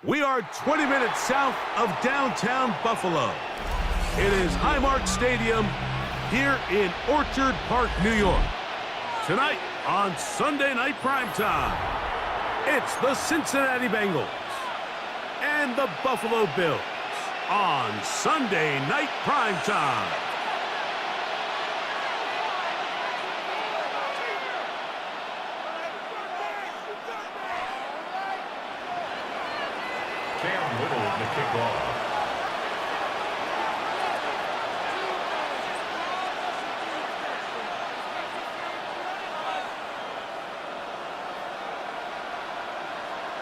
We are 20 minutes south of downtown Buffalo. It is Highmark Stadium here in Orchard Park, New York. Tonight on Sunday Night Primetime, it's the Cincinnati Bengals and the Buffalo Bills on Sunday Night Primetime. The kickoff.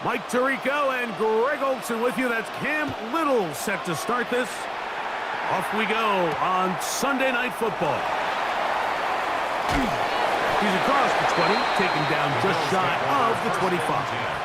Mike Tirico and Greg Olsen with you. That's Cam Little set to start this. Off we go on Sunday Night Football. He's across the 20, taken down just shy of the 25.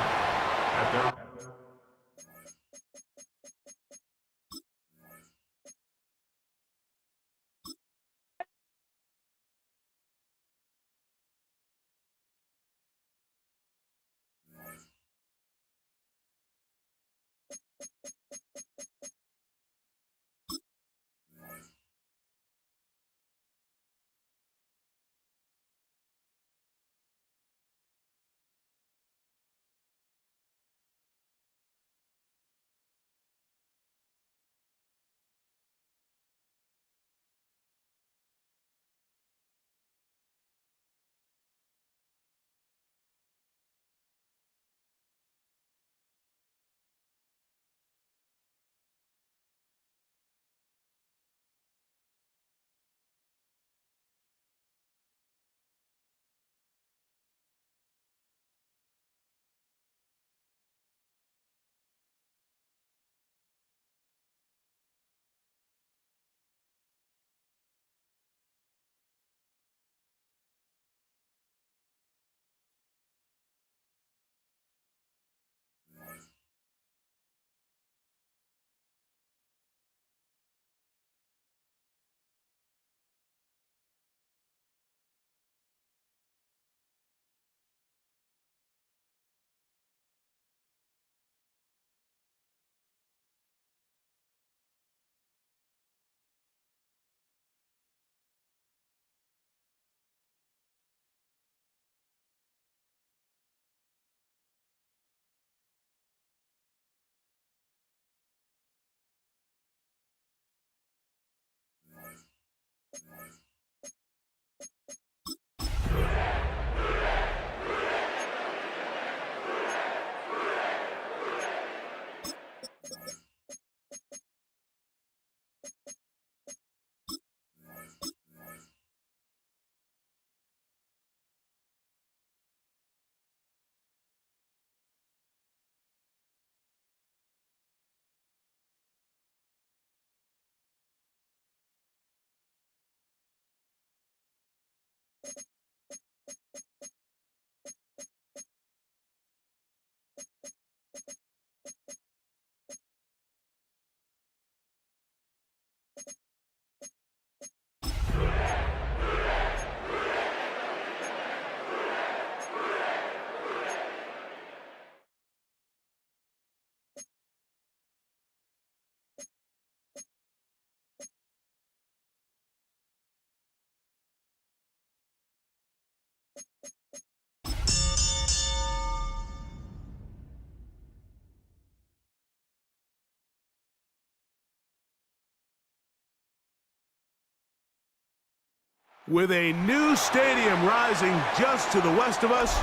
With a new stadium rising just to the west of us,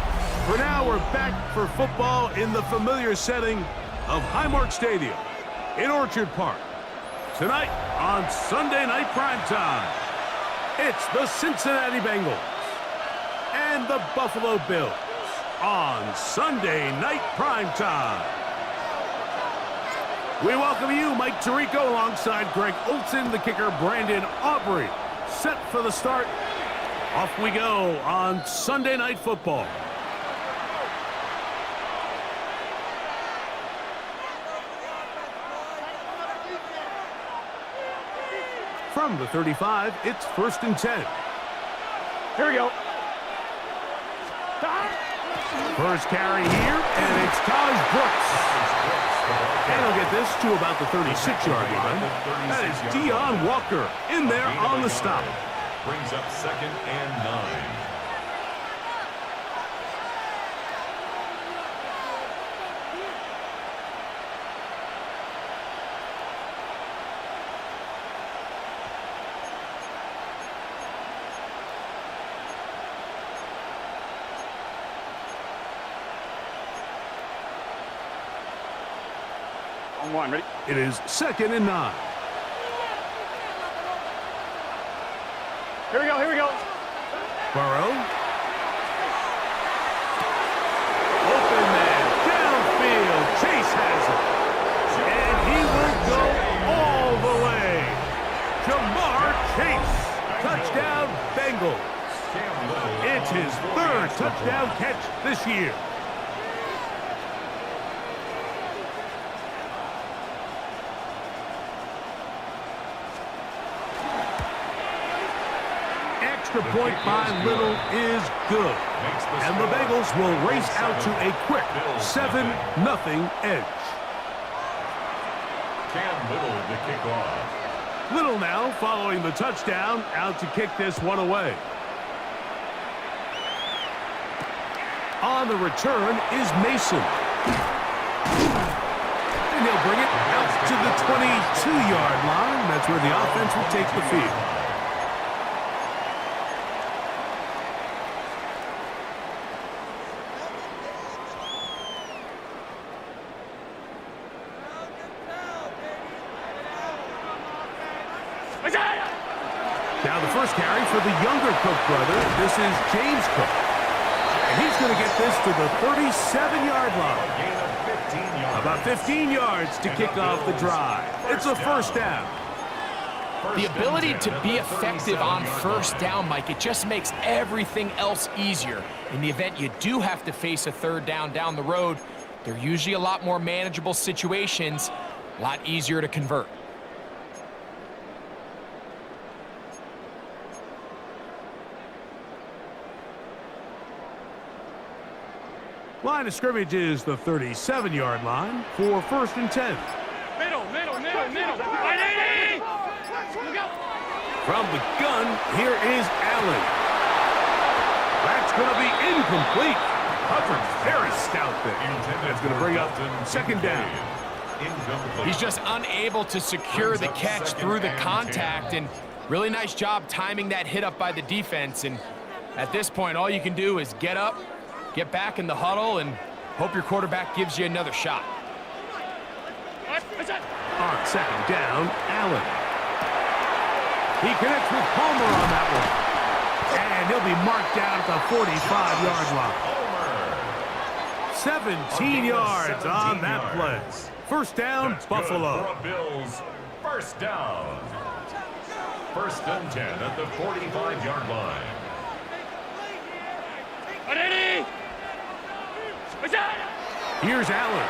for now we're back for football in the familiar setting of Highmark Stadium in Orchard Park. Tonight on Sunday Night Primetime, it's the Cincinnati Bengals and the Buffalo Bills on Sunday Night Primetime. We welcome you, Mike Tirico, alongside Greg Olsen, the kicker, Brandon Aubrey. Set for the start. Off we go on Sunday Night Football. From the 35, it's 1st and 10. Here we go. First carry here, and it's Taj Brooks. And he'll get this to about the 36-yard line. That is Deion Walker in there on the stop. Brings up 2nd and 9. On one, ready? It is 2nd and 9. Here we go, here we go. Burrow. Open man, downfield. Chase has it. And he will go all the way. Jamar Chase. Touchdown, Bengals. It's his 3rd touchdown catch this year. Extra point by Little is good. And the Bengals will race out to a quick 7-0 edge. Cam Little to kick off. Little now following the touchdown, out to kick this one away. On the return is Mason. And he'll bring it out to the 22-yard line. That's where the offense will take the field. Now the first carry for the younger Cook brother. This is James Cook. And he's going to get this to the 37-yard line. About 15 yards to kick off the drive. It's a 1st down. The ability to be effective on 1st down, Mike, it just makes everything else easier. In the event you do have to face a 3rd down the road, they're usually a lot more manageable situations, a lot easier to convert. Line of scrimmage is the 37-yard line for 1st and 10. Middle. From the gun, here is Allen. That's going to be incomplete. Covered very stout there. That's going to bring up 2nd down. He's just unable to secure the catch through the contact, and really nice job timing that hit up by the defense. And at this point, all you can do is get up, get back in the huddle, and hope your quarterback gives you another shot. On 2nd down, Allen. He connects with Palmer on that one. And he'll be marked down at the 45-yard line. 17 yards on that play. 1st down, Buffalo. Bills, 1st down. 1st and 10 at the 45-yard line. Here's Allen.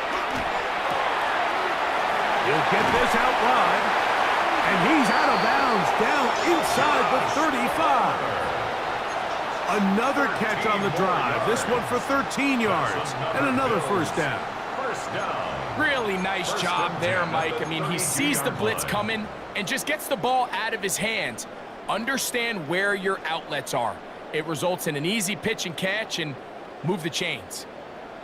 He'll get this out wide. And he's out of bounds down inside the 35. Another catch on the drive. This one for 13 yards. And another 1st down. Really nice job there, Mike. I mean, he sees the blitz coming and just gets the ball out of his hands. Understand where your outlets are. It results in an easy pitch and catch and move the chains.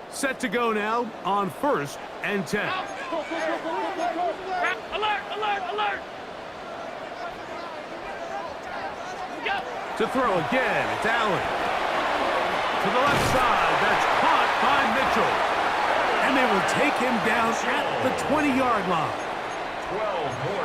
Set to go now on 1st and 10. Alert! To throw again, it's Allen. To the left side, that's caught by Mitchell. And they will take him down at the 20-yard line.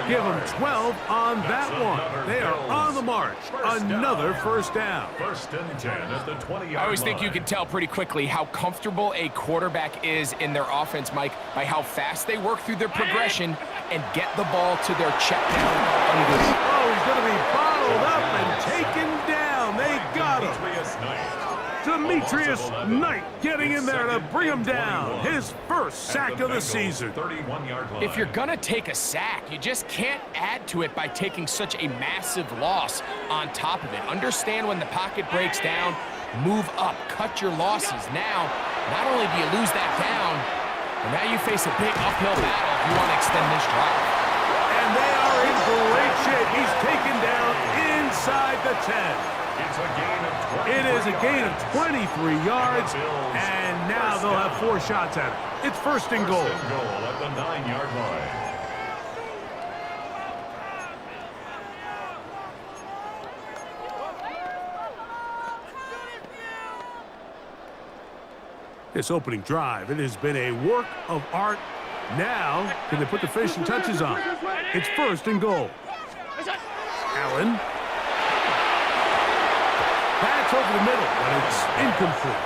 Give them 12 on that one. They are on the march. Another 1st down. 1st and 10 at the 20-yard line. I always think you can tell pretty quickly how comfortable a quarterback is in their offense, Mike, by how fast they work through their progression and get the ball to their check down. Oh, he's going to be bottled up and taken down. They got him. Demetrius Knight getting in there to bring him down. His first sack of the season. 31-yard line. If you're gonna take a sack, you just can't add to it by taking such a massive loss on top of it. Understand when the pocket breaks down, move up, cut your losses. Now, not only do you lose that down, but now you face a big uphill battle if you want to extend this drive. And they are in great shape. He's taken down inside the 10. It's a gain of 23 It is a gain of 23 yards, Bills and now they'll have 4 shots at it. It's first and goal. First and goal at the 9-yard line. This opening drive, it has been a work of art. Now, can they put the finishing touches on? It's first and goal. Allen. That's over the middle, but it's incomplete.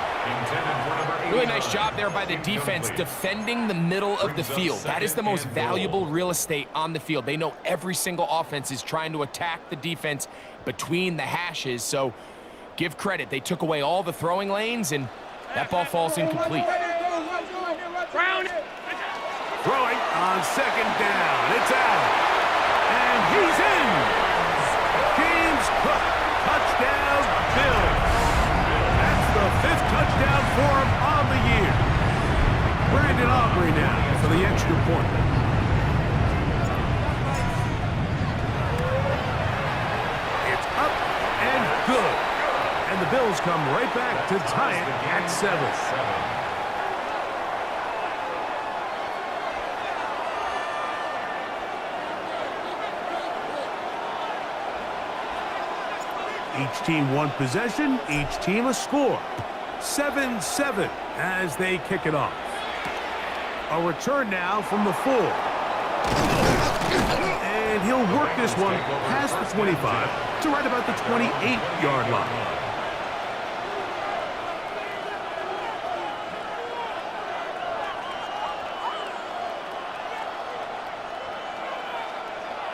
Really nice job there by the defense defending the middle of the field. That is the most valuable real estate on the field. They know every single offense is trying to attack the defense between the hashes, so give credit. They took away all the throwing lanes, and that ball falls incomplete. Throwing on second down. It's out. And he's in. James Cook. Touchdown, Bills. That's the 5th touchdown for him on the year. Brandon Aubrey now for the extra point. It's up and good. And the Bills come right back to tie it at 7. Each team one possession, each team a score. 7-7 as they kick it off. A return now from the 4. And he'll work this one past the 25 to right about the 28-yard line.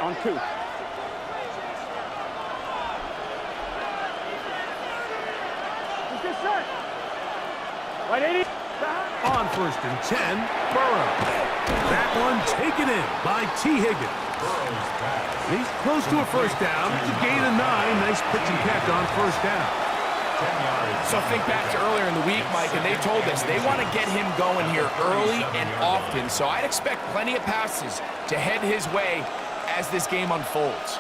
On 2. Right 80. On first and 10, Burrow. That one taken in by T. Higgins. He's close to a first down. It's a gain of 9. Nice pitch and catch on first down. So think back to earlier in the week, Mike, and they told us they want to get him going here early and often. So I'd expect plenty of passes to head his way as this game unfolds.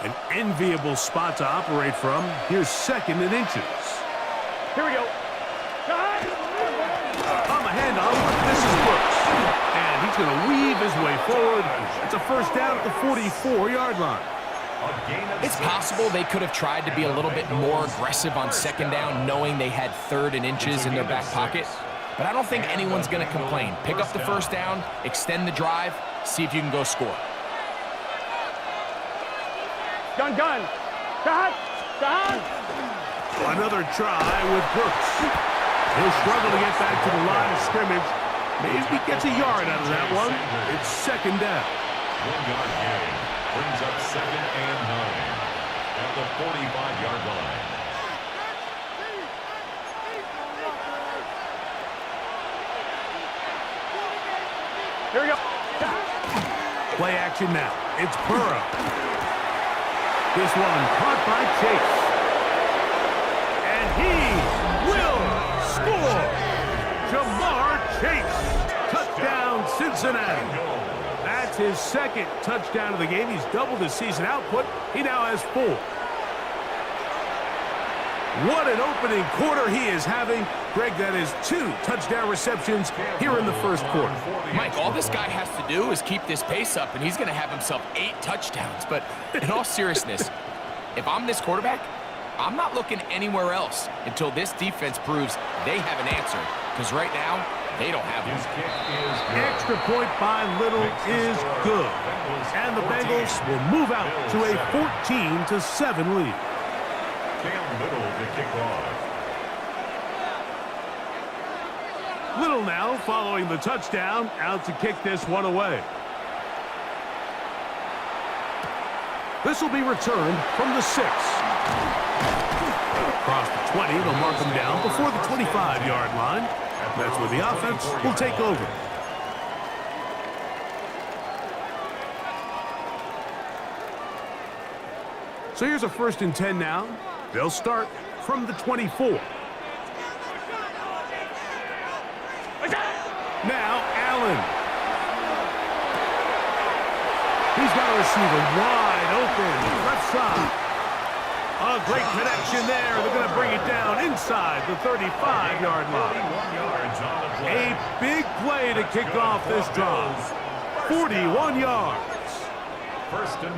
An enviable spot to operate from. Here's second and inches. Here we go. On the handoff, this is Brooks. And he's going to weave his way forward. It's a first down at the 44-yard line. It's possible they could have tried to be a little bit more aggressive on second down, knowing they had 3rd and inches in their back pocket. But I don't think anyone's going to complain. Pick up the first down, extend the drive, see if you can go score. Gun. Got. Another try with Brooks. He'll struggle to get back to the line of scrimmage. Maybe he gets a yard out of that one. It's second down. 1-yard gain brings up 2nd and 9 at the 45-yard line. Here we go. Play action now. It's Burrow. This one caught by Chase. And he will score. Jamar Chase. Touchdown, Cincinnati. That's his 2nd touchdown of the game. He's doubled his season output. He now has 4. What an opening quarter he is having. Greg, that is 2 touchdown receptions here in the first quarter. Mike, all this guy has to do is keep this pace up, and he's going to have himself 8 touchdowns. But in all seriousness, if I'm this quarterback, I'm not looking anywhere else until this defense proves they have an answer. Because right now, they don't have one. Extra point by Little is good. And the Bengals will move out to a 14-7 lead. Cam Little to kick off. Little now following the touchdown, out to kick this one away. This will be returned from the 6. Across the 20, they'll mark them down before the 25-yard line. That's where the offense will take over. So here's a 1st and 10 now. They'll start from the 24. Now Allen. He's got a receiver wide open, left side. A great connection there. They're going to bring it down inside the 35-yard line. A big play to kick off this drive. 41 yards.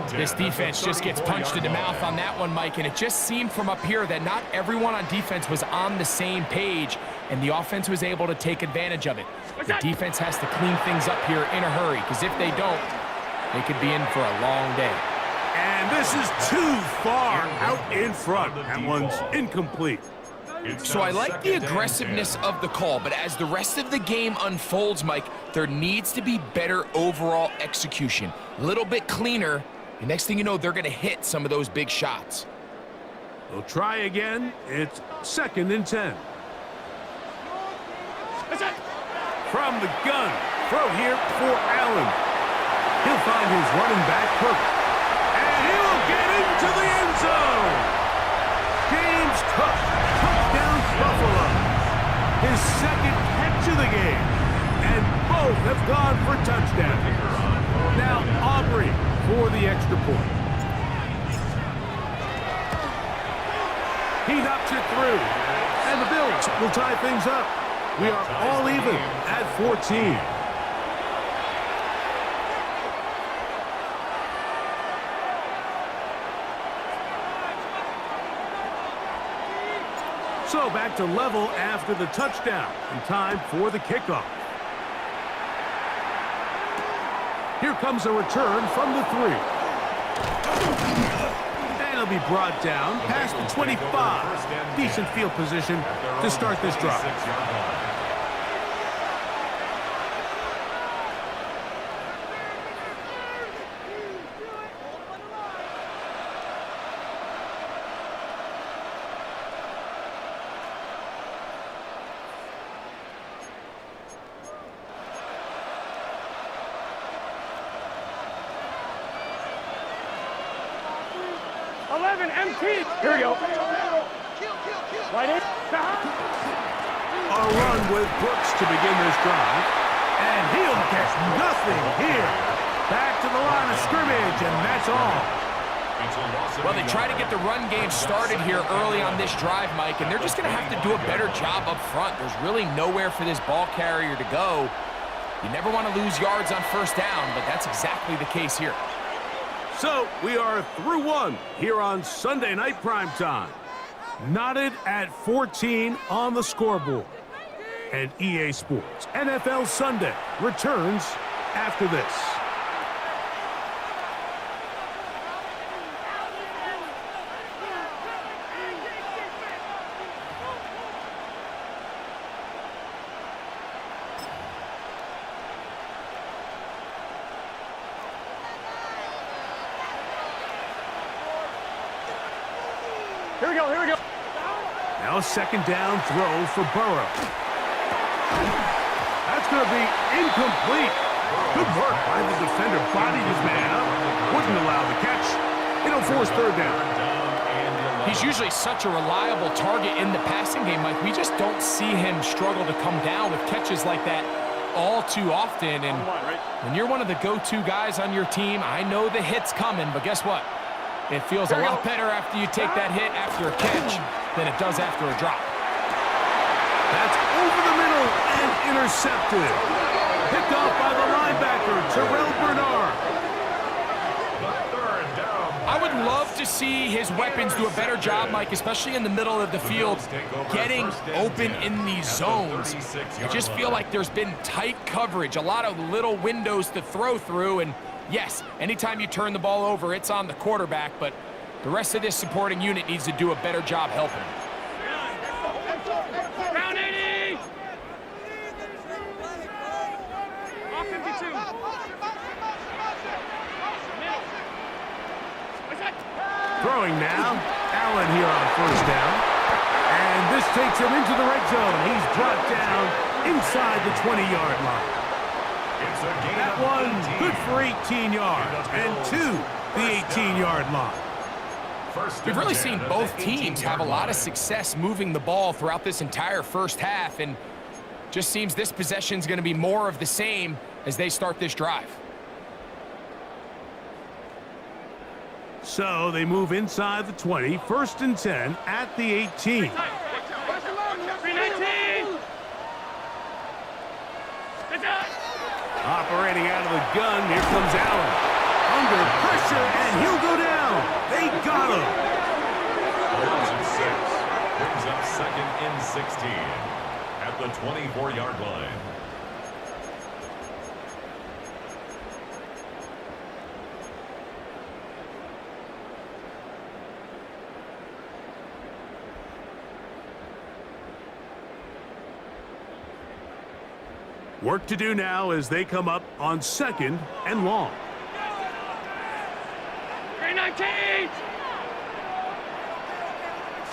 This defense just gets punched in the mouth on that one, Mike, and it just seemed from up here that not everyone on defense was on the same page, and the offense was able to take advantage of it. The defense has to clean things up here in a hurry, because if they don't, they could be in for a long day. And this is too far out in front. That one's incomplete. So I like the aggressiveness of the call, but as the rest of the game unfolds, Mike, there needs to be better overall execution. A little bit cleaner, and next thing you know, they're going to hit some of those big shots. They'll try again. It's 2nd and 10. From the gun, throw here for Allen. He'll find his running back perfect. And he'll get into the end zone. James Cook, touchdown Buffalo. His 2nd catch of the game. And both have gone for touchdowns. Now Aubrey for the extra point. He knocks it through. And the Bills will tie things up. We are all even at 14. So back to level after the touchdown, and time for the kickoff. Here comes a return from the 3. And it'll be brought down past the 25. Decent field position to start this drive. Empty. Here we go. Right in. A run with Brooks to begin this drive. And he'll get nothing here. Back to the line of scrimmage, and that's all. Well, they try to get the run game started here early on this drive, Mike, and they're just going to have to do a better job up front. There's really nowhere for this ball carrier to go. You never want to lose yards on 1st down, but that's exactly the case here. So we are through 1 here on Sunday Night Primetime. Knotted at 14 on the scoreboard. And EA Sports NFL Sunday returns after this. Here we go, here we go. Now a 2nd down throw for Burrow. That's going to be incomplete. Good work by the defender. Bodied his man up. Wouldn't allow the catch. It'll force 3rd down. He's usually such a reliable target in the passing game, Mike. We just don't see him struggle to come down with catches like that all too often. And when you're one of the go-to guys on your team, I know the hit's coming, but guess what? It feels a lot better after you take that hit after a catch than it does after a drop. That's over the middle and intercepted. Picked off by the linebacker, Terrell Bernard. I would love to see his weapons do a better job, Mike, especially in the middle of the field, getting open in these zones. I just feel like there's been tight coverage, a lot of little windows to throw through, and yes, anytime you turn the ball over, it's on the quarterback, but the rest of this supporting unit needs to do a better job helping him. Round 80! Throwing now. Allen here on first down. And this takes him into the red zone. He's brought down inside the 20-yard line. That one good for 18 yards and to the 18-yard line. We've really seen both teams have a lot of success moving the ball throughout this entire first half, and just seems this possession is going to be more of the same as they start this drive. So they move inside the 20, 1st and 10 at the 18. 319. Operating out of the gun, here comes Allen. Under pressure, and he'll go down. They got him. 6 brings up 2nd and 16 at the 24-yard line. Work to do now as they come up on 2nd and long. 319.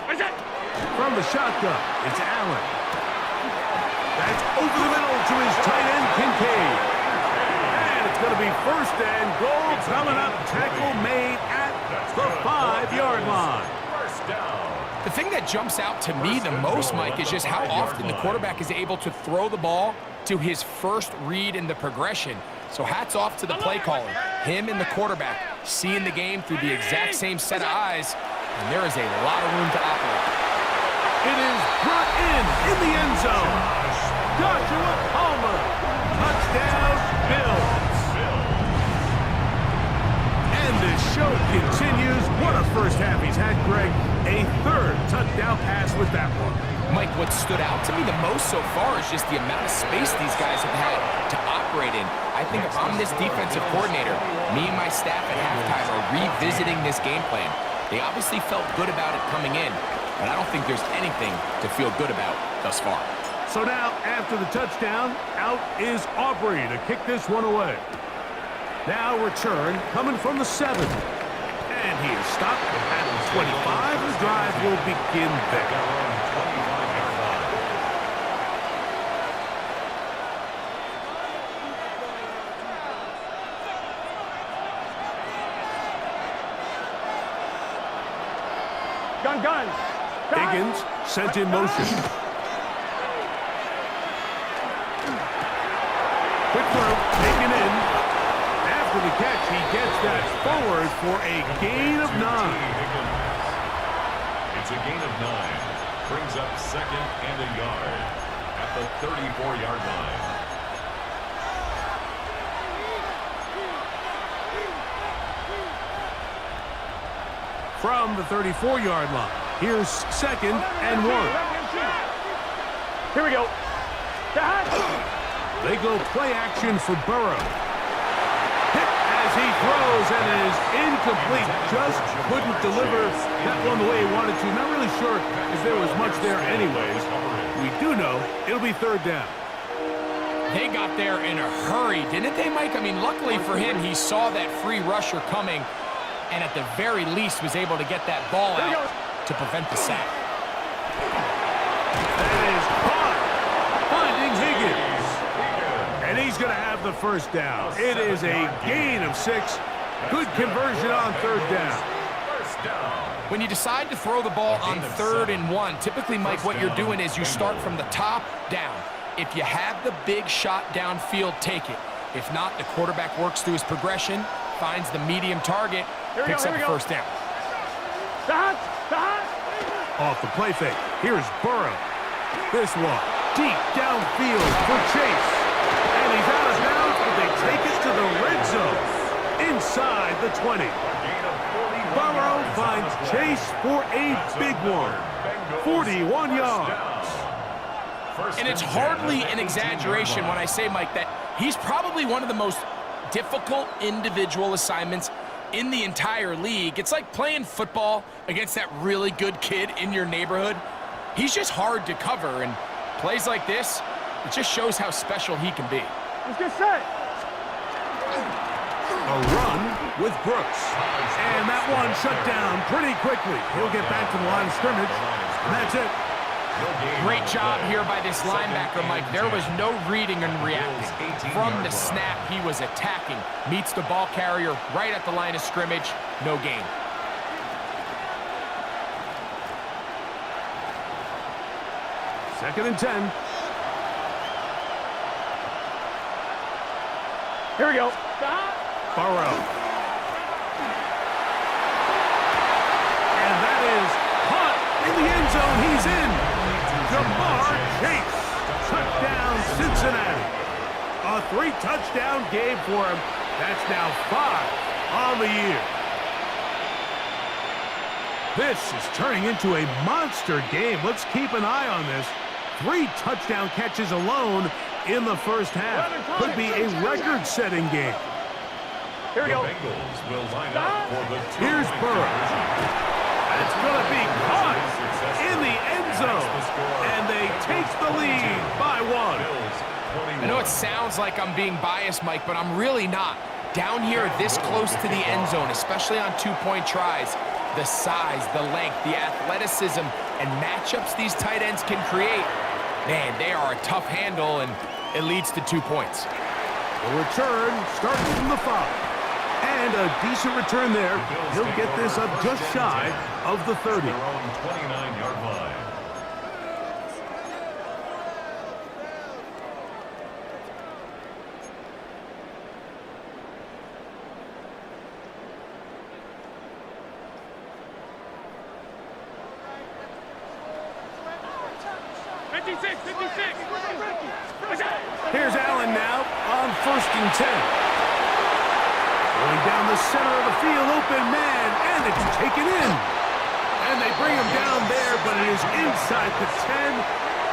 What's that? From the shotgun, it's Allen. That's over the middle to his tight end, Kincaid. And it's going to be 1st and goal coming up. Tackle made at the 5-yard line. First down. The thing that jumps out to me the most, Mike, is just how often the quarterback is able to throw the ball to his first read in the progression. So hats off to the play caller. Him and the quarterback seeing the game through the exact same set of eyes, and there is a lot of room to operate. It is brought in the end zone. Joshua Palmer. Touchdown, Bills. And the show continues. What a first half he's had, Greg. A 3rd touchdown pass with that one. Mike, what stood out to me the most so far is just the amount of space these guys have had to operate in. I think if I'm this defensive coordinator, me and my staff at halftime are revisiting this game plan. They obviously felt good about it coming in, but I don't think there's anything to feel good about thus far. So now, after the touchdown, out is Aubrey to kick this one away. Now return coming from the 7. And he is stopped at the 25. The drive will begin there. Gun. Higgins sent in motion. Quick throw, taken in. After the catch, he gets that forward for a gain of 9. It's a gain of 9. Brings up 2nd and a yard at the 34-yard line. From the 34-yard line, here's 2nd and 1. Here we go. They go play action for Burrow. Hit as he throws and is incomplete. Just couldn't deliver that one the way he wanted to. Not really sure if there was much there anyways. We do know it'll be 3rd down. They got there in a hurry, didn't they, Mike? I mean, luckily for him, he saw that free rusher coming, and at the very least was able to get that ball out to prevent the sack. That is caught, finding Higgins. And he's going to have the 1st down. It is a gain of 6. Good conversion on 3rd down. When you decide to throw the ball on 3rd and 1, typically, Mike, what you're doing is you start from the top down. If you have the big shot downfield, take it. If not, the quarterback works through his progression, finds the medium target, picks up the 1st down. Off the play fake. Here's Burrow. This one deep downfield for Chase. And he's out of bounds, but they take it to the red zone. Inside the 20. Burrow finds Chase for a big one. 41 yards. And it's hardly an exaggeration when I say, Mike, that he's probably one of the most difficult individual assignments in the entire league. It's like playing football against that really good kid in your neighborhood. He's just hard to cover, and plays like this, it just shows how special he can be. Let's get set. a run with Brooks. And that one shut down pretty quickly. He'll get back to the line of scrimmage, and that's it. Great job here by this linebacker, Mike. There was no reading and reacting. From the snap, he was attacking. Meets the ball carrier right at the line of scrimmage. No gain. Second and 10. Here we go. Burrow. And that is caught in the end zone. He's in. Jamar Chase. Touchdown, Cincinnati. A 3-touchdown game for him. That's now 5 on the year. This is turning into a monster game. Let's keep an eye on this. 3 touchdown catches alone in the first half. Could be a record-setting game. Here we go. Bengals will line up for the Here's Burrow. That's going to be caught in the end zone. And they take the lead by 1. I know it sounds like I'm being biased, Mike, but I'm really not. Down here this close to the end zone, especially on 2-point tries, the size, the length, the athleticism, and matchups these tight ends can create, man, they are a tough handle, and it leads to 2 points. The return starts from the 5. And a decent return there. He'll get this up just shy of the 30. Their own 29-yard line. Here's Allen now on 1st and 10. Going down the center of the field, open man, and it's taken in. And they bring him down there, but it is inside the 10.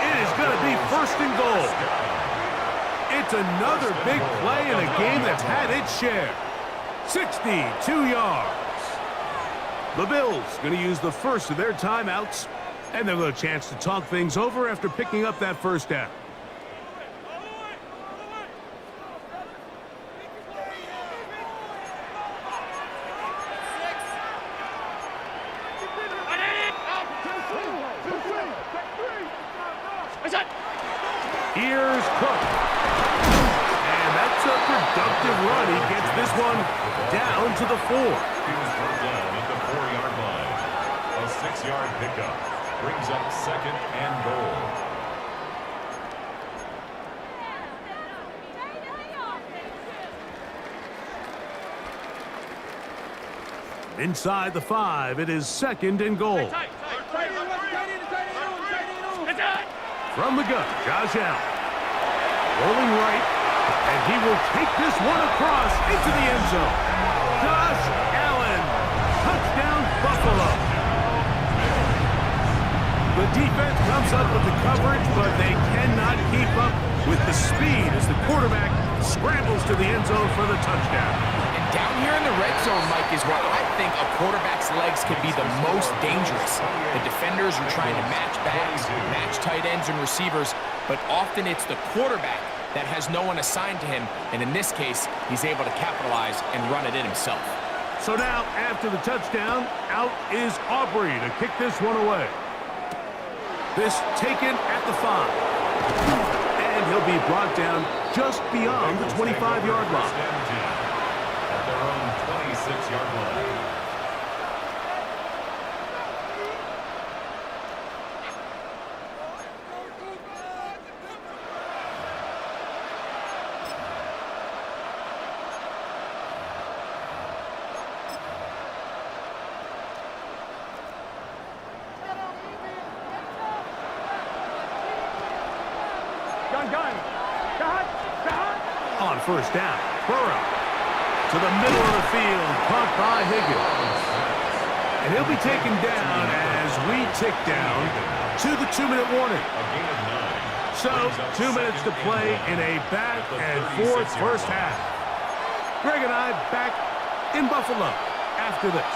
It is going to be 1st and goal. It's another big play in a game that's had its share. 62 yards. The Bills going to use the first of their timeouts, and they'll get a chance to talk things over after picking up that first down. Here's Cook. And that's a productive run. He gets this one down to the 4. He was brought down at the 4-yard line. A 6-yard pickup brings up 2nd and goal. Inside the 5, it is 2nd and goal. From the gun, Josh Allen. Rolling right, and he will take this one across into the end zone. Josh Allen, touchdown Buffalo. The defense comes up with the coverage, but they cannot keep up with the speed as the quarterback scrambles to the end zone for the touchdown. And down here in the red zone, Mike, is where I think a quarterback's legs can be the most dangerous. The defenders are trying to match backs, match tight ends and receivers, but often it's the quarterback that has no one assigned to him, and in this case, he's able to capitalize and run it in himself. So now, after the touchdown, out is Aubrey to kick this one away. This taken at the 5. And he'll be brought down just beyond the 25-yard line. At their own 26-yard line. On 1st down, Burrow to the middle of the field, caught by Higgins. And he'll be taken down as we tick down to the 2-minute warning. So, 2 minutes to play in a back-and-forth first half. Greg and I back in Buffalo after this.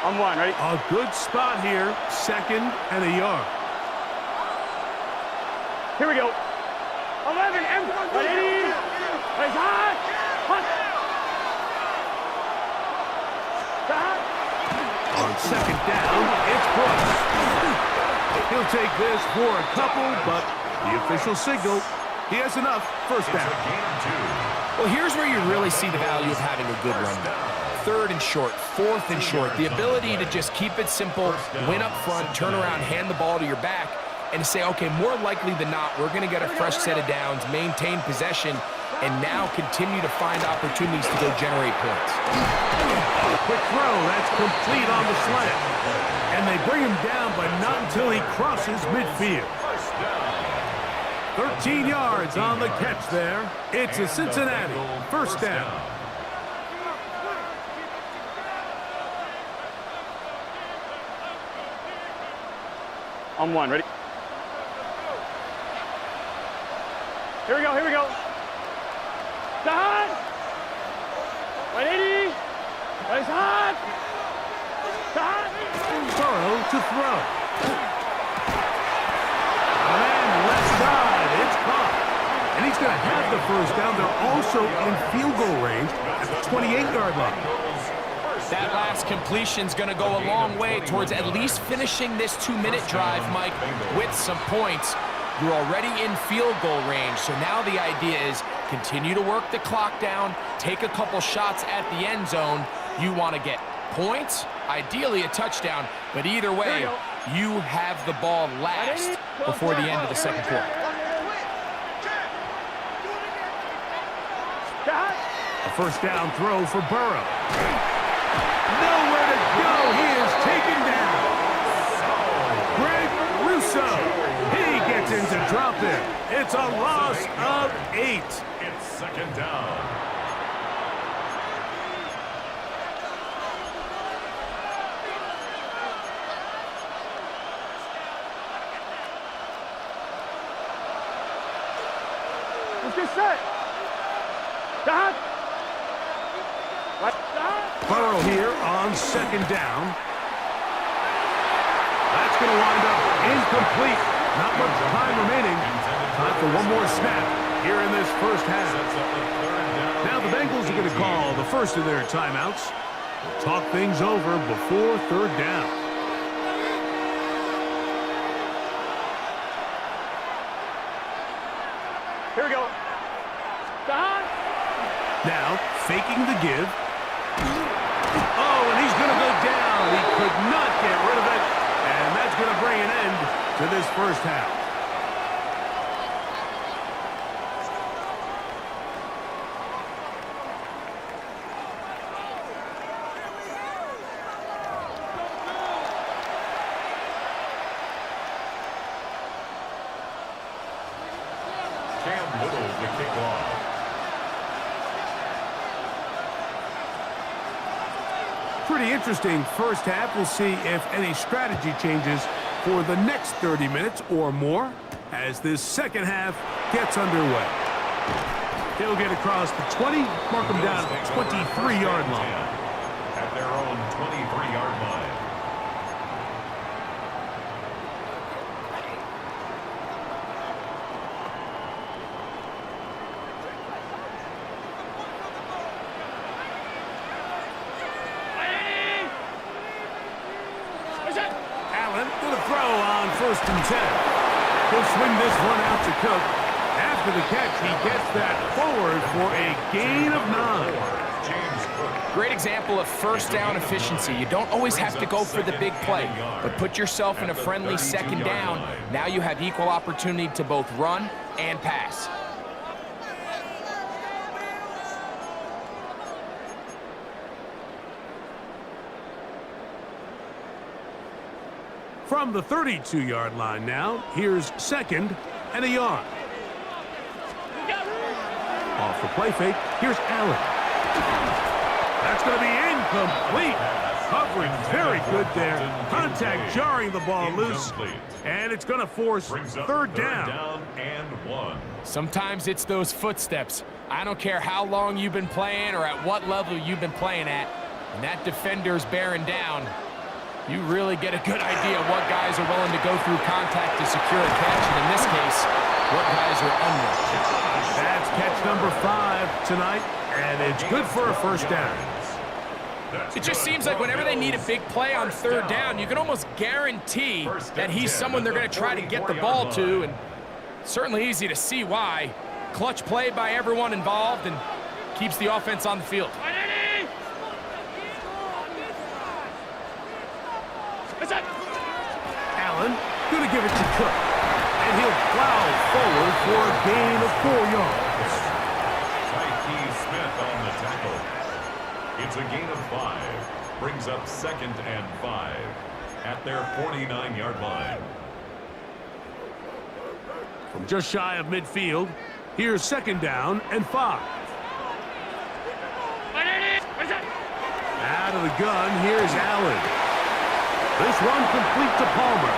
On 1, ready? A good spot here, 2nd and a yard. Here we go. 11, M, 180. Place hot. Hot. Hot. On second down, it's Brooks. He'll take this for a couple, but the official signal, he has enough. First down. Well, here's where you really see the value of having a good run down. Third and short, fourth and short. The ability to just keep it simple, win up front, turn around, hand the ball to your back, and say, okay, more likely than not, we're going to get a fresh set of downs, maintain possession, and now continue to find opportunities to go generate points. Quick throw, that's complete on the slant. And they bring him down, but not until he crosses midfield. 13 yards on the catch there. It's a Cincinnati first down. On one, ready? Here we go, here we go. Hot. 180. Place hot. Hot. Burrow to throw. And left side, it's caught. And he's going to have the first down. They're also in field goal range at the 28-yard line. That last completion's going to go a long way towards at least finishing this 2-minute drive, Mike, with some points. You're already in field goal range, so now the idea is continue to work the clock down, take a couple shots at the end zone. You want to get points, ideally a touchdown, but either way, you have the ball last before the end of the second quarter. A first down throw for Burrow. Nowhere to go. He is taken down. Greg Russo. He gets into drop it. It's a loss of 8. It's second down. Let's get set. Dot. Burrow here on second down. That's going to wind up incomplete. Not much time remaining. Time for one more snap here in this first half. Now the Bengals are going to call the first of their timeouts. We'll talk things over before third down. Here we go. Dot. Now faking the give. Oh, and he's going to go down. He could not get rid of it. And that's going to bring an end to this first half. Cam Little to kick off. Pretty interesting first half. We'll see if any strategy changes for the next 30 minutes or more as this second half gets underway. He'll get across the 20, mark him down at the 23-yard line. At their own 23-yard line. First and 10. He'll swing this one out to Cook. After the catch, he gets that forward for a gain of 9. Great example of first down efficiency. You don't always have to go for the big play, but put yourself in a friendly second down. Now you have equal opportunity to both run and pass. From the 32-yard line now, here's second and a yard. Off the play fake, here's Allen. That's going to be incomplete. Coverage very good there. Contact jarring the ball loose, and it's going to force third down. And 1. Sometimes it's those footsteps. I don't care how long you've been playing or at what level you've been playing at. And that defender's bearing down. You really get a good idea what guys are willing to go through contact to secure a catch, and in this case, what guys are unwilling. That's catch number 5 tonight, and it's good for a first down. It just seems like whenever they need a big play on third down, you can almost guarantee that he's someone they're going to try to get the ball to, and certainly easy to see why. Clutch play by everyone involved and keeps the offense on the field. Allen going to give it to Cook, and he'll plow forward for a gain of 4 yards. Smith on the tackle. It's a gain of 5. Brings up 2nd and 5 at their 49-yard line. From just shy of midfield, here's 2nd down and 5. Out of the gun, here's Allen. This one complete to Palmer.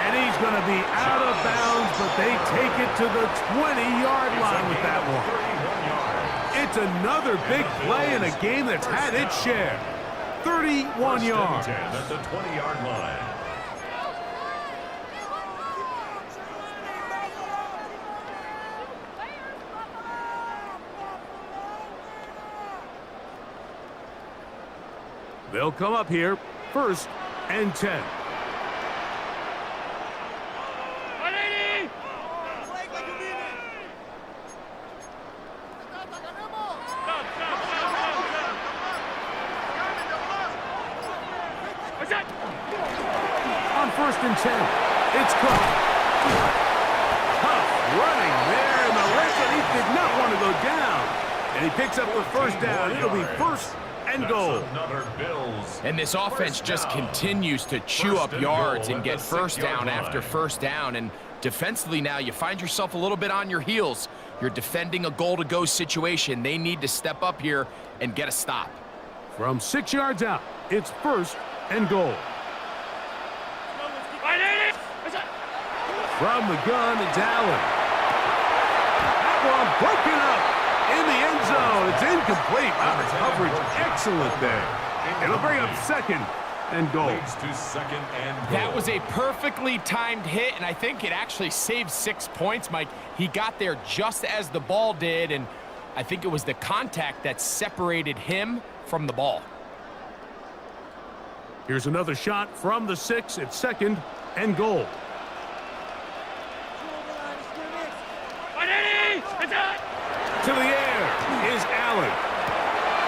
And he's going to be out of bounds, but they take it to the 20-yard line with that one. It's another big play in a game that's had its share. 31 yards. At the 20-yard line. They'll come up here, 1st and 10. On 1st and 10, it's Cook. Tough running there in the red zone. He did not want to go down. And he picks up the first down. It'll be 1st and goal. And this offense just continues to chew up yards and get first down after first down. And defensively now, you find yourself a little bit on your heels. You're defending a goal-to-go situation. They need to step up here and get a stop. From 6 yards out, it's 1st and goal. From the gun, it's Allen. That one broken up in the end zone. It's incomplete. Wow, the coverage excellent there. It'll bring up 2nd and goal. That was a perfectly timed hit, and I think it actually saved 6 points, Mike. He got there just as the ball did, and I think it was the contact that separated him from the ball. Here's another shot from the 6. It's 2nd and goal. To the air is Allen.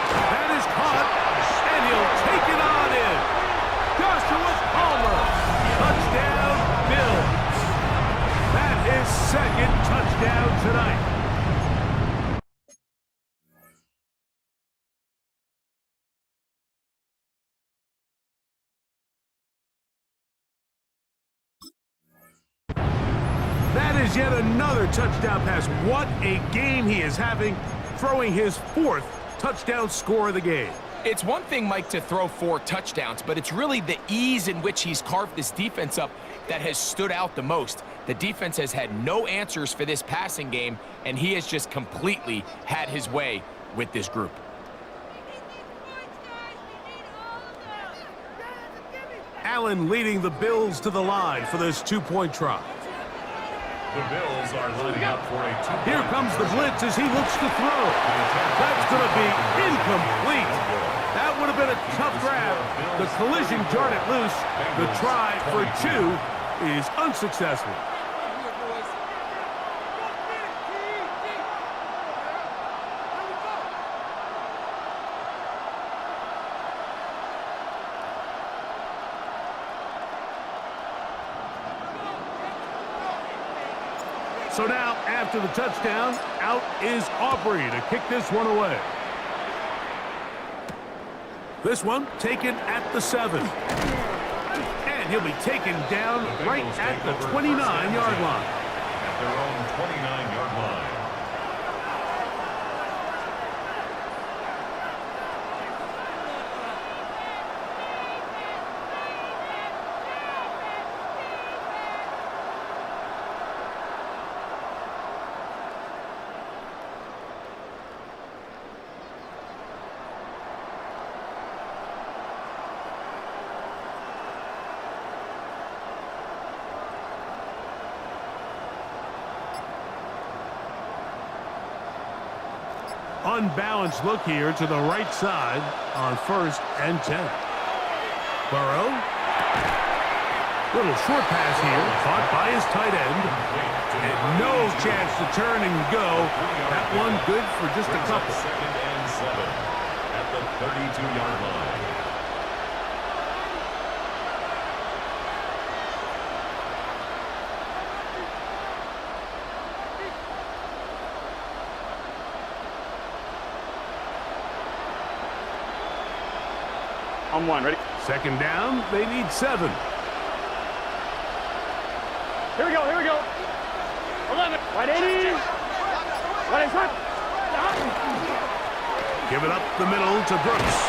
That is caught, and he'll take it on in. Joshua Palmer. Touchdown, Bills. That is 2nd touchdown tonight. That is yet another touchdown pass. What a game he is having, throwing his 4th touchdown score of the game. It's one thing, Mike, to throw 4 touchdowns, but it's really the ease in which he's carved this defense up that has stood out the most. The defense has had no answers for this passing game, and he has just completely had his way with this group. Allen leading the Bills to the line for this 2-point try. The Bills are lining up for a 2-point. Here comes the blitz as he looks to throw. That's going to be incomplete. That would have been a tough grab. The collision jarred it loose. The try for 2 is unsuccessful. So now, after the touchdown, out is Aubrey to kick this one away. This one taken at the 7. And he'll be taken down right at the 29-yard line. At their own 29-yard line. unbalanced look here to the right side on 1st and 10. Burrow. Little short pass here, caught by his tight end. And no chance to turn and go. That one good for just a couple. 2nd and 7 at the 32-yard line. On 1, ready? 2nd down, they need 7. Here we go, here we go. 11. 180. 180. Give it up the middle to Brooks.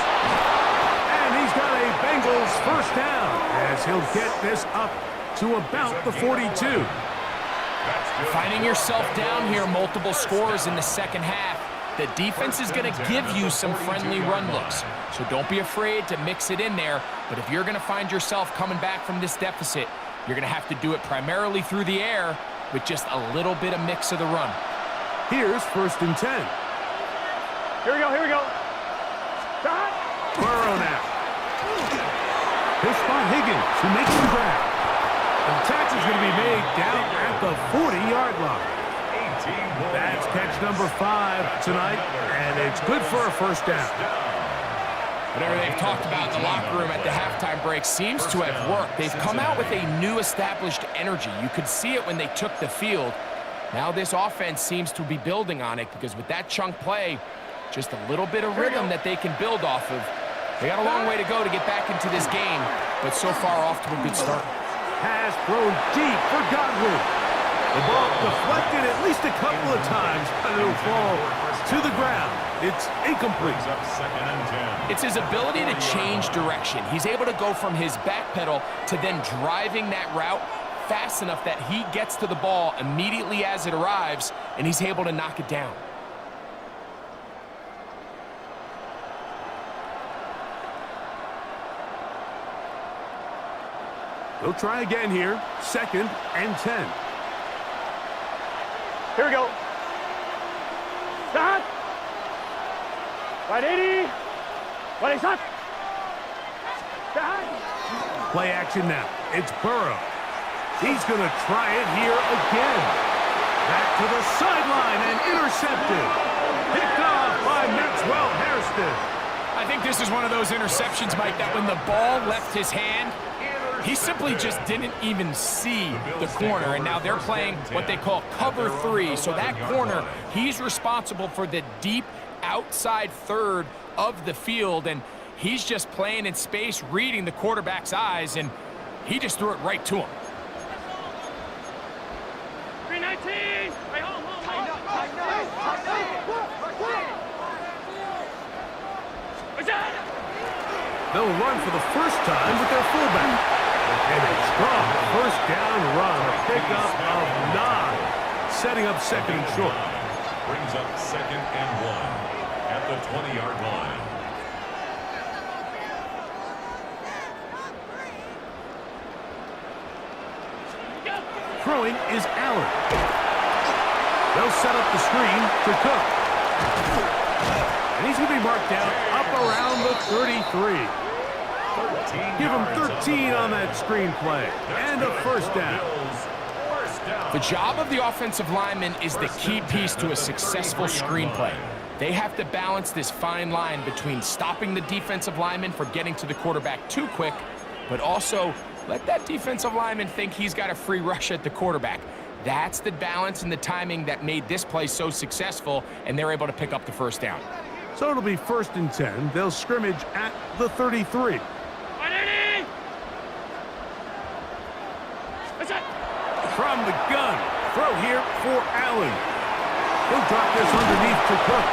And he's got a Bengals 1st down as he'll get this up to about the 42. Finding yourself down here multiple scores in the second half, the defense is going to give you some friendly run looks. So don't be afraid to mix it in there. But if you're going to find yourself coming back from this deficit, you're going to have to do it primarily through the air with just a little bit of mix of the run. Here's 1st and 10. Here we go, here we go. Stop. Burrow now. He'll spot Higgins, who makes the grab. The tackle is going to be made down at the 40-yard line. That's catch number 5 tonight, and it's good for a 1st down. Whatever they've talked about in the locker room at the halftime break seems to have worked. They've come out with a new established energy. You could see it when they took the field. Now this offense seems to be building on it because with that chunk play, just a little bit of rhythm that they can build off of. They got a long way to go to get back into this game, but so far off to a good start. Pass thrown deep for Godwin. The ball deflected at least a couple of times, but it'll fall to the ground. It's incomplete. Up 2nd and 10. It's his ability to change direction. He's able to go from his back pedal to then driving that route fast enough that he gets to the ball immediately as it arrives, and he's able to knock it down. They'll try again here. 2nd and 10. Here we go. Stop. 180. 180. Stop. Stop. Play action now. It's Burrow. He's going to try it here again. Back to the sideline and intercepted. Picked off by Maxwell Hairston. I think this is one of those interceptions, Mike, that when the ball left his hand, he simply just didn't even see the corner, and now they're playing what they call cover 3. So that corner, he's responsible for the deep outside third of the field, and he's just playing in space, reading the quarterback's eyes, and he just threw it right to him. 319. Right, home. They'll run for the first time with their fullback. And a strong 1st down run, a pickup of 9, setting up 2nd and short. Brings up 2nd and 1 at the 20-yard line. Throwing is Allen. They'll set up the screen to Cook. And he's going to be marked down up around the 33. Give him 13 on that screen play. And a 1st down. The job of the offensive lineman is the key piece to a successful screenplay. They have to balance this fine line between stopping the defensive lineman from getting to the quarterback too quick, but also let that defensive lineman think he's got a free rush at the quarterback. That's the balance and the timing that made this play so successful, and they're able to pick up the 1st down. So it'll be 1st and 10. They'll scrimmage at the 33. 180. That's it. From the gun, throw here for Allen. He'll drop this underneath to Cook,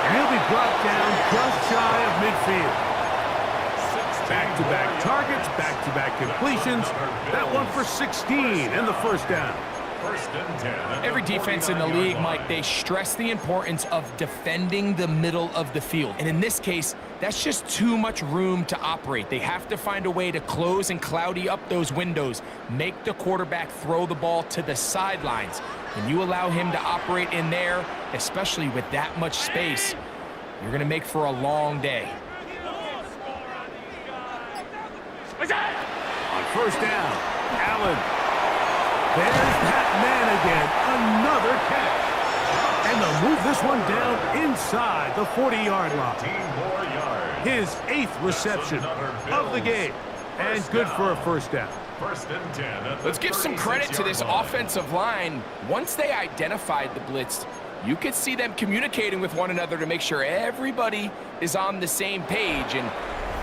and he'll be brought down just shy of midfield. Back-to-back targets, back-to-back completions. That one for 16 and the 1st down. 1st and 10. Every defense in the league, Mike, they stress the importance of defending the middle of the field. And in this case, that's just too much room to operate. They have to find a way to close and cloudy up those windows, make the quarterback throw the ball to the sidelines. When you allow him to operate in there, especially with that much space, you're going to make for a long day. On first down, Allen. There's that man again. Another catch. And they'll move this one down inside the 40-yard line. 15 more yards. His 8th reception of the game. And good for a first down. First and 10. Let's give some credit to this offensive line. Once they identified the blitz, you could see them communicating with one another to make sure everybody is on the same page. And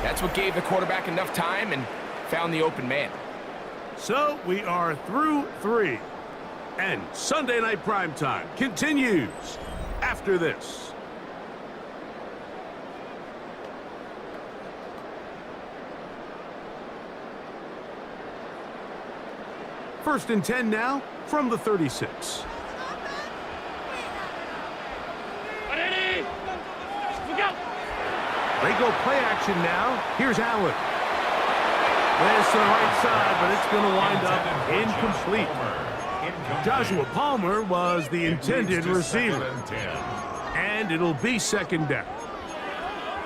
that's what gave the quarterback enough time and found the open man. So we are through 3. And Sunday Night Primetime continues after this. First and 10 now from the 36. They go play action now. Here's Allen. There's to the right side, but it's going to wind up incomplete. Joshua Palmer was the intended receiver. And it'll be second down.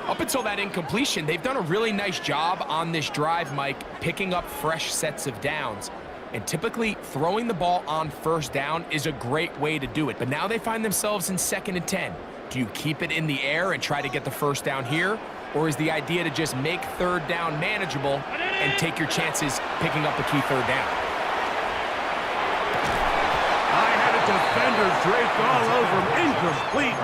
Up until that incompletion, they've done a really nice job on this drive, Mike, picking up fresh sets of downs. And typically, throwing the ball on first down is a great way to do it. But now they find themselves in 2nd and 10. Do you keep it in the air and try to get the first down here? Or is the idea to just make third down manageable and take your chances picking up a key third down? I had a defender draped all over him. Incomplete.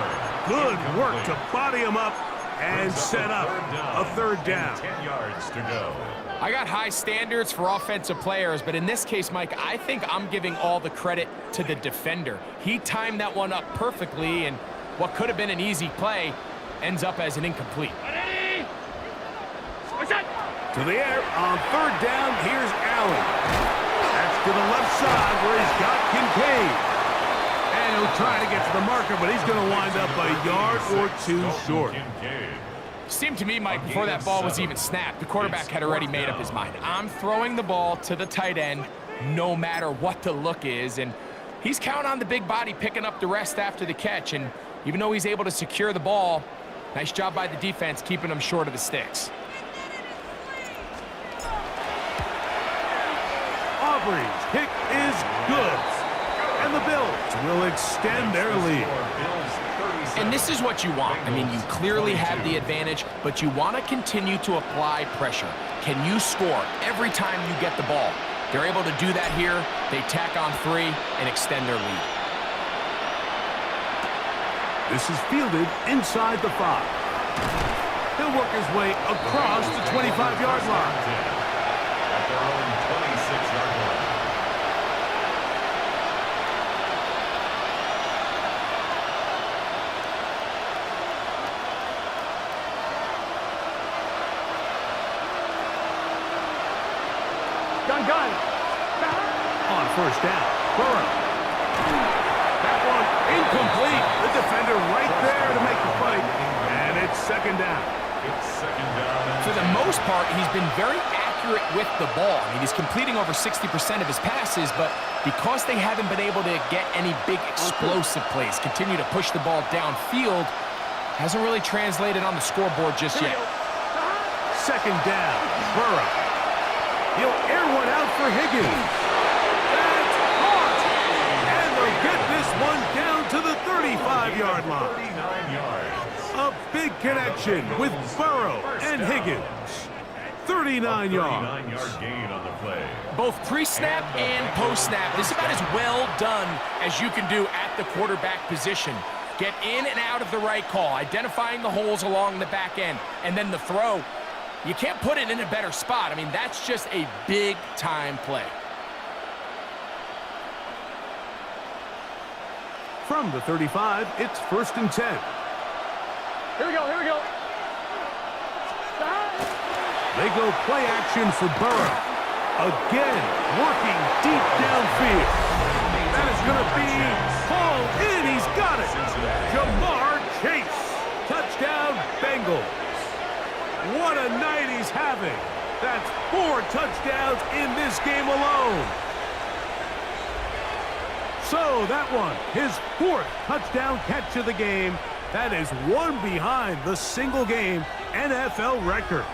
Good work to body him up and set up a third down. 10 yards to go. I got high standards for offensive players, but in this case, Mike, I think I'm giving all the credit to the defender. He timed that one up perfectly, and what could have been an easy play ends up as an incomplete. To the air on third down, here's Allen. That's to the left side where he's got Kincaid. And he'll try to get to the marker, but he's going to wind up a yard or 2 short. Seemed to me, Mike, before that ball was even snapped, the quarterback had already made up his mind. I'm throwing the ball to the tight end no matter what the look is, and he's counting on the big body picking up the rest after the catch, and even though he's able to secure the ball, nice job by the defense keeping him short of the sticks. Aubrey's kick is good, and the Bills will extend their lead. And this is what you want. I mean, you clearly have the advantage, but you want to continue to apply pressure. Can you score every time you get the ball? They're able to do that here. They tack on 3 and extend their lead. This is fielded inside the 5. He'll work his way across the 25-yard line. At their own 26-yard line. Gun. On first down, Burrow. That one incomplete. The defender right there to make the fight. And it's second down. It's second down. For the most part, he's been very accurate with the ball. I mean, he's completing over 60% of his passes, but because they haven't been able to get any big explosive plays, continue to push the ball downfield, hasn't really translated on the scoreboard just yet. Second down, Burrow. He'll air one out for Higgins. That's caught. And they'll get this one down to the 35-yard line. 39 yards. A big connection with Burrow and Higgins. 39 yards. 39-yard gain on the play. Both pre-snap and post-snap, this is about as well done as you can do at the quarterback position. Get in and out of the right call, identifying the holes along the back end, and then the throw. You can't put it in a better spot. I mean, that's just a big-time play. From the 35, it's first and 10. Here we go. They go play action for Burrow. Again, working deep downfield. That is going to be hauled in. He's got it. Jamar Chase. Touchdown, Bengals. What a night he's having. That's 4 touchdowns in this game alone. So that one, his 4th touchdown catch of the game. That is one behind the single-game NFL record.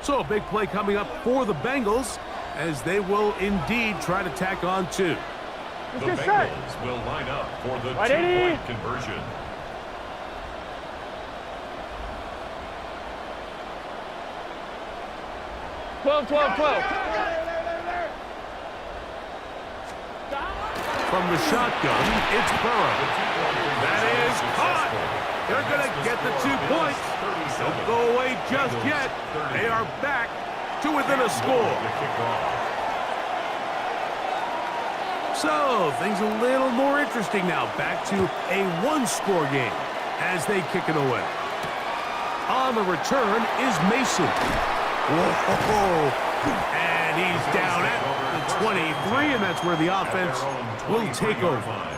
So a big play coming up for the Bengals as they will indeed try to tack on 2. The Bengals will line up for the 2-point conversion. Twelve. From the shotgun, it's Burrow. That is caught. They're going to get the 2 points. Don't go away just yet. They are back to within a score. So, things a little more interesting now. Back to a 1-score game as they kick it away. On the return is Mason. Whoa. And he's down at the 23, and that's where the offense will take over.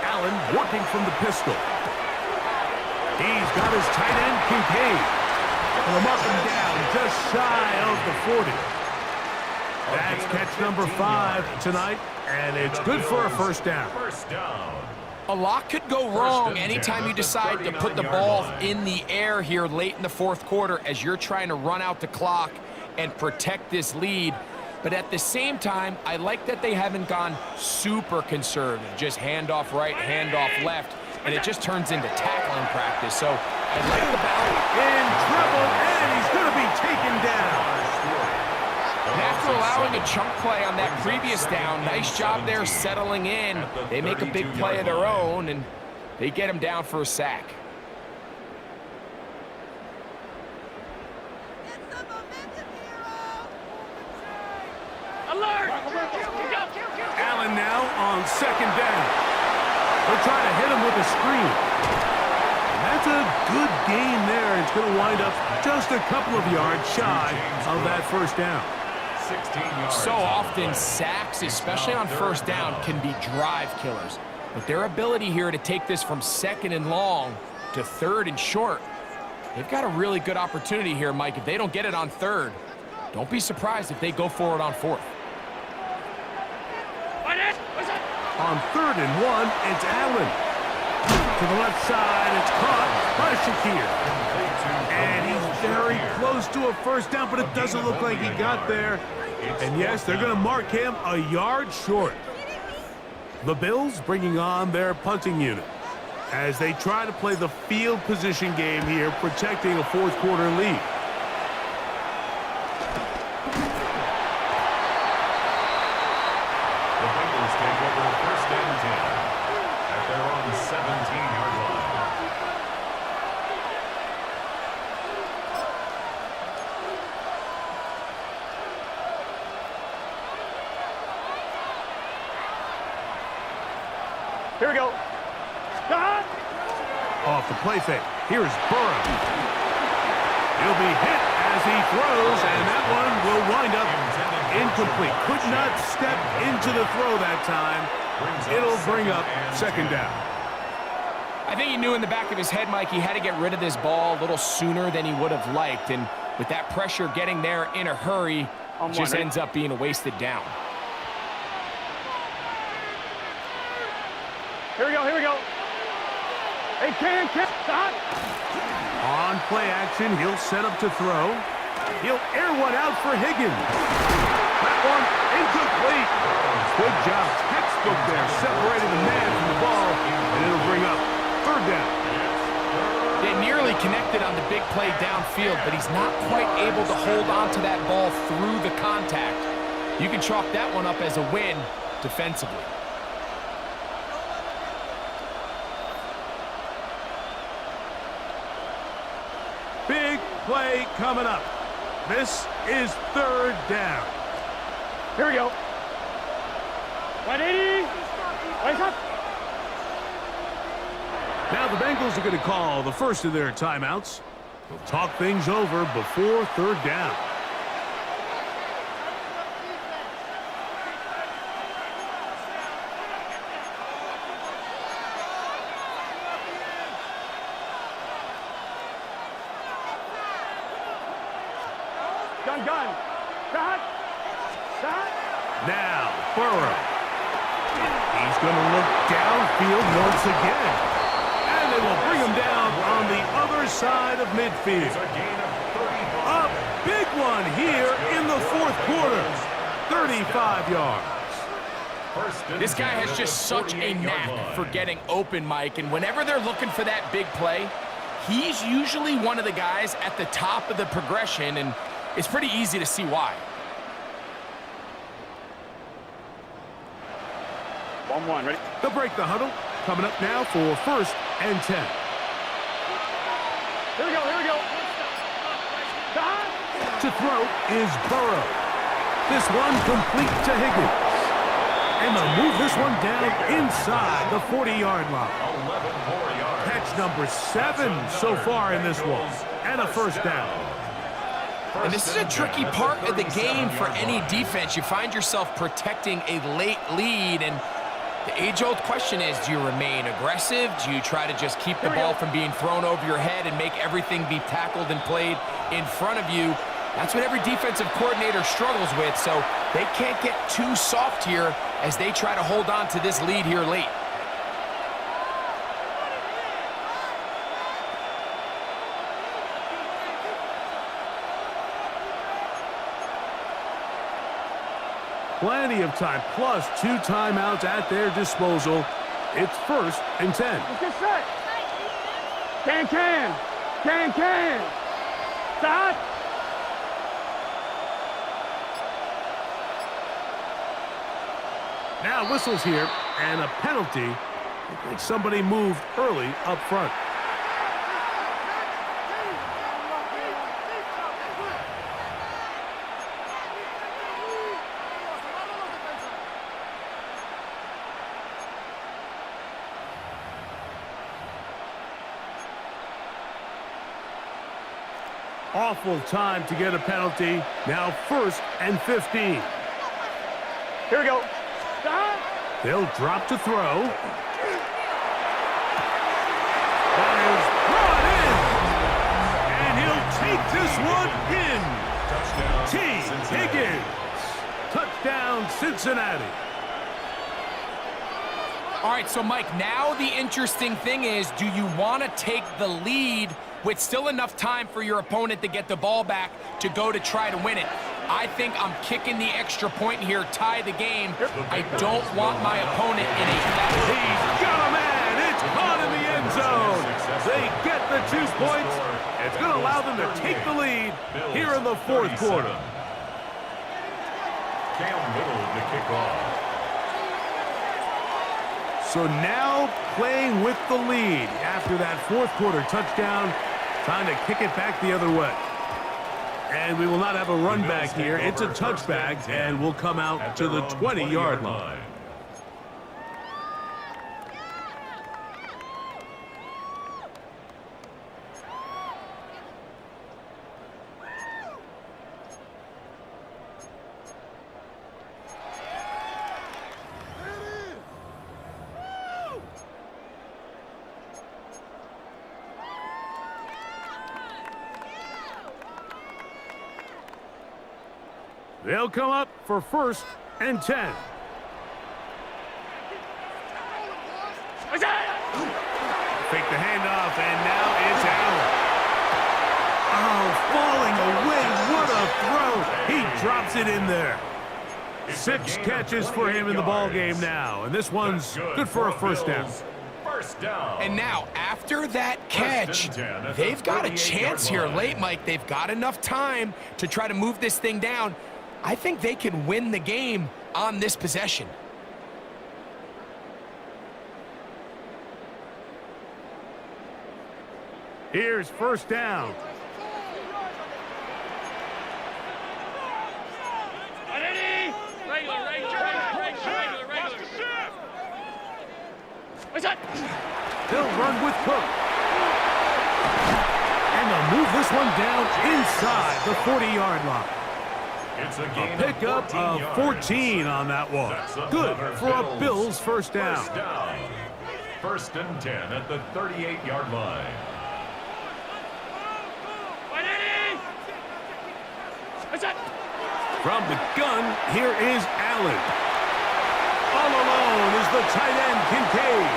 Allen working from the pistol. He's got his tight end, Kincaid. Will mark him down just shy of the 40. That's catch number 5 tonight, and it's good for a first down. A lot could go wrong anytime you decide to put the ball in the air here late in the 4th quarter as you're trying to run out the clock and protect this lead. But at the same time, I like that they haven't gone super conservative, just handoff right, handoff left, and it just turns into tackling practice. So I like the balance. In trouble, and he's going to be taken down. And after allowing a chunk play on that previous down, nice job there settling in. They make a big play of their own, and they get him down for a sack. Alert! Allen now on 2nd down. They're trying to hit him with a screen. And that's a good gain there. It's going to wind up just a couple of yards shy of that first down. So often, sacks, especially on first down, can be drive killers. But their ability here to take this from 2nd and long to 3rd and short, they've got a really good opportunity here, Mike. If they don't get it on 3rd, don't be surprised if they go for it on 4th. On 3rd and 1, it's Allen. To the left side, it's caught by Shakir. And he's very close to a first down, but it doesn't look like he got there. And yes, they're going to mark him a yard short. The Bills bringing on their punting unit as they try to play the field position game here, protecting a 4th quarter lead. The Bengals take over 1st and 10 at their own 17-yard line. Here we go. Off the play fake. Here's Burrow. He'll be hit as he throws, and that one will wind up incomplete. Could not step into the throw that time. It'll bring up 2nd down. I think he knew in the back of his head, Mike, he had to get rid of this ball a little sooner than he would have liked. And with that pressure getting there in a hurry, it just ends up being a wasted down. Here we go. Hey, can stop. On play action, he'll set up to throw. He'll air one out for Higgins. That one incomplete. Good job. Textbook there, separating the man from the ball, and it'll bring up 3rd down. They nearly connected on the big play downfield, but he's not quite able to hold on to that ball through the contact. You can chalk that one up as a win defensively. Big play coming up. This is 3rd down. Here we go. 180. Raise up. Now the Bengals are going to call the first of their timeouts. They'll talk things over before third down. Gun. Shot. Now, Burrow. He's going to look downfield once again. And they will bring him down on the other side of midfield. A big one here in the fourth quarter. 35 yards. This guy has just such a knack for getting open, Mike, and whenever they're looking for that big play, he's usually one of the guys at the top of the progression, and it's pretty easy to see why. 1-1, ready? They'll break the huddle. Coming up now for 1st and 10. Here we go. Shot. To throw is Burrow. This one complete to Higgins. And they'll move this one down inside the 40-yard line. 11 more yards. Catch number 7 so far in this one. And a first down. And this is a tricky part of the game for any defense. You find yourself protecting a late lead, and the age-old question is, do you remain aggressive? Do you try to just keep the ball from being thrown over your head and make everything be tackled and played in front of you? That's what every defensive coordinator struggles with, so they can't get too soft here as they try to hold on to this lead here late. Plenty of time, plus 2 timeouts at their disposal. It's 1st and 10. Let's get set. Can. Shot. Now whistles here, and a penalty. I think somebody moved early up front. Awful time to get a penalty. Now 1st and 15. Here we go. Shot. They'll drop to throw. That is brought in. And he'll take this one in. T. Higgins. Touchdown, Cincinnati. All right, so Mike, now the interesting thing is, do you want to take the lead with still enough time for your opponent to get the ball back to go to try to win it? I think I'm kicking the extra point here, tie the game. I don't want my opponent in a foul. He's got a man. It's caught in the end zone. They get the 2 points. It's going to allow them to take the lead here in the fourth quarter. Cam Little to kick off. So now playing with the lead after that fourth quarter touchdown, trying to kick it back the other way. And we will not have a run back here. It's a touchback, and we'll come out to the 20-yard line. They'll come up for 1st and 10. Fake the handoff, and now it's Allen. Oh, falling away. What a throw. He drops it in there. 6 catches for him in the ball game now, and this one's good for a first down. And now, after that catch, they've got a chance here late, Mike. They've got enough time to try to move this thing down. I think they can win the game on this possession. Here's first down. What's that? They'll run with Cook. And they'll move this one down inside the 40-yard line. It's a Pickup of 14 on that one. Good for a Bills first down. First and 10 at the 38-yard line. From the gun, here is Allen. All alone is the tight end, Kincaid.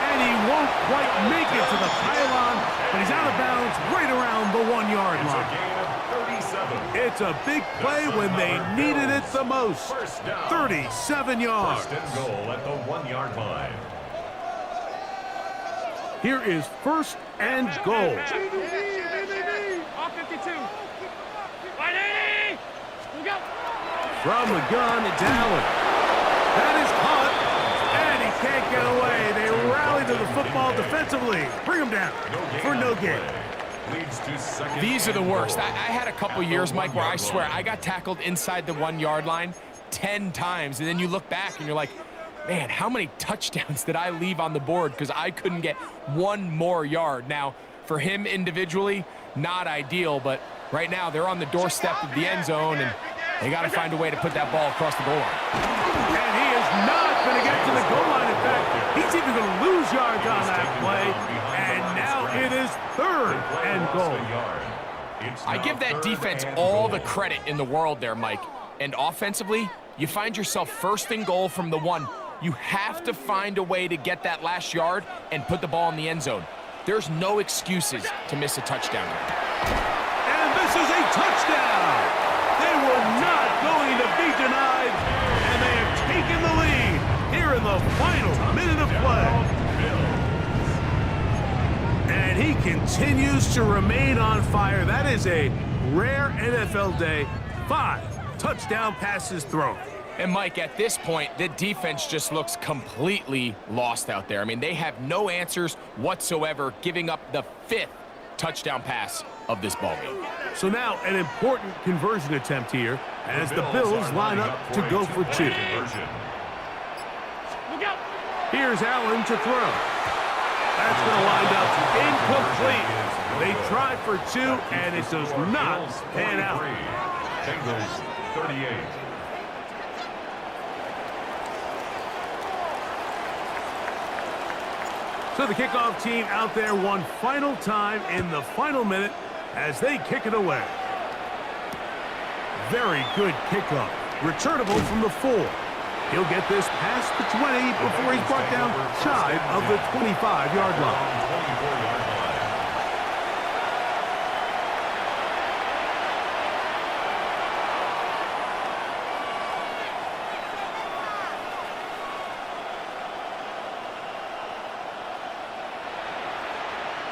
And he won't quite make it to the pylon, but he's out of bounds right around the 1-yard It's a line. gain of 37. It's a big play when they needed it the most. First down. 37 yards. First and goal at the 1-yard line. Here is first and goal. All 52. 180. Go. From the gun, it's Allen. That is caught, and he can't get away. They rally to the football defensively. Bring him down for no gain. Leads to second. These are the and worst. goal. I had a couple At the years, Mike, where I 1-yard swear line. I got tackled inside the 1-yard line 10 times, and then you look back and you're like, man, how many touchdowns did I leave on the board because I couldn't get one more yard? Now, for him individually, not ideal, but right now they're on the doorstep of the end zone, and they got to find a way to put that ball across the goal line. And he is not going to get to the goal line. In fact, he's even going to lose yards on that play. And now it is third and goal. I give that defense all the credit in the world there, Mike. And offensively, you find yourself first and goal from the 1. You have to find a way to get that last yard and put the ball in the end zone. There's no excuses to miss a touchdown. And this is a touchdown. They were not going to be denied, and they have taken the lead here in the final minute of play. And he continues to remain on fire. That is a rare NFL day. 5 touchdown passes thrown. And Mike, at this point, the defense just looks completely lost out there. I mean, they have no answers whatsoever, giving up the 5th touchdown pass of this ballgame. So now an important conversion attempt here as the Bills line up to go for 2. Look out. Here's Allen to throw. That's going to wind up incomplete. They try for 2, and it does not pan out. Bengals 38. So the kickoff team out there one final time in the final minute as they kick it away. Very good kickoff. Returnable from the 4. He'll get this past the 20 before he's brought down shy of the 25-yard line. 24-yard line.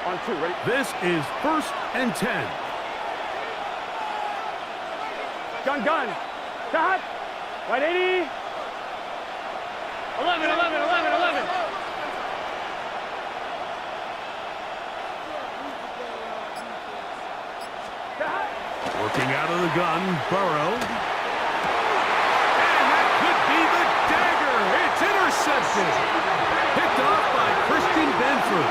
On 2, ready? This is first and 10. Gun. Stop. 180. 11. Working out of the gun, Burrow. And that could be the dagger. It's intercepted. Picked off by Christian Benford.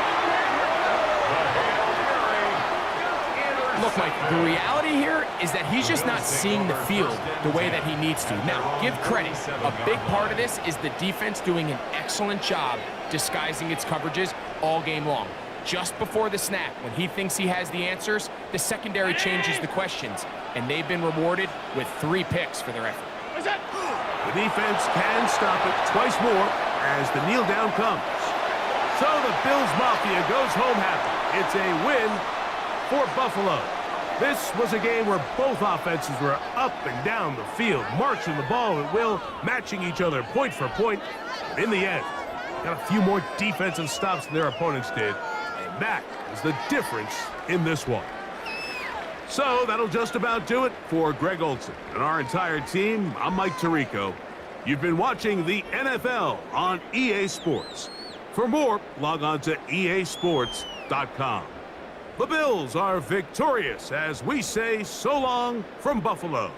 Look, Mike, the reality here is that he's just not seeing the field the way that he needs to. Now, give credit. A big part of this is the defense doing an excellent job disguising its coverages all game long. Just before the snap, when he thinks he has the answers, the secondary changes the questions, and they've been rewarded with 3 picks for their effort. What's that? The defense can stop it twice more as the kneel down comes. So the Bills Mafia goes home happy. It's a win for Buffalo. This was a game where both offenses were up and down the field, marching the ball at will, matching each other point for point. But in the end, got a few more defensive stops than their opponents did. And that is the difference in this one. So that'll just about do it for Greg Olson and our entire team. I'm Mike Tirico. You've been watching the NFL on EA Sports. For more, log on to easports.com. The Bills are victorious as we say so long from Buffalo.